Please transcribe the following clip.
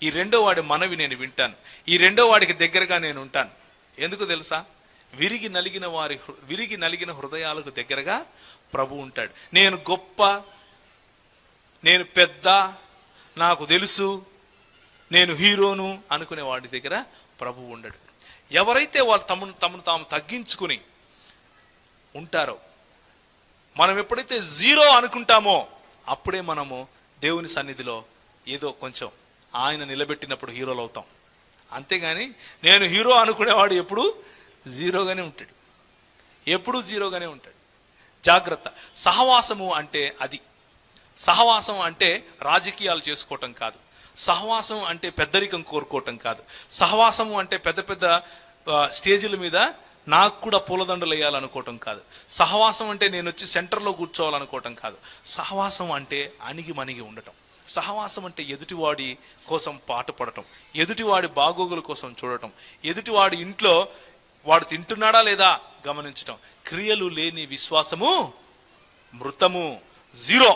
ఈ రెండో వాడి మనవి నేను వింటాను, ఈ రెండో వాడికి దగ్గరగా నేను ఉంటాను. ఎందుకు తెలుసా? విరిగి నలిగిన హృదయాలకు దగ్గరగా ప్రభు ఉంటాడు. నేను గొప్ప, నేను పెద్ద, నాకు తెలుసు, నేను హీరోను అనుకునే వాడి దగ్గర ప్రభు ఉండడు. ఎవరైతే వాళ్ళు తమను తాము తగ్గించుకుని ఉంటారో, మనం ఎప్పుడైతే జీరో అనుకుంటామో అప్పుడే మనము దేవుని సన్నిధిలో ఏదో కొంచెం ఆయన నిలబెట్టినప్పుడు హీరోలు అవుతాం. అంతేగాని నేను హీరో అనుకునేవాడు ఎప్పుడు జీరోగానే ఉంటాడు, ఎప్పుడు జీరోగానే ఉంటాడు. జాగ్రత్త. సహవాసము అంటే అది. సహవాసం అంటే రాజకీయాలు చేసుకోవటం కాదు. సహవాసం అంటే పెద్దరికం కోరుకోవటం కాదు. సహవాసము అంటే పెద్ద పెద్ద స్టేజీల మీద నాకు కూడా పూలదండలు వేయాలనుకోవటం కాదు. సహవాసం అంటే నేను వచ్చి సెంటర్లో కూర్చోవాలనుకోవటం కాదు. సహవాసం అంటే అణిగి మణిగి ఉండటం. సహవాసం అంటే ఎదుటివాడి కోసం పాటుపడటం, ఎదుటివాడి బాగోగుల కోసం చూడటం, ఎదుటివాడి ఇంట్లో వాడు తింటున్నాడా లేదా గమనించటం. క్రియలు లేని విశ్వాసము మృతము, జీరో.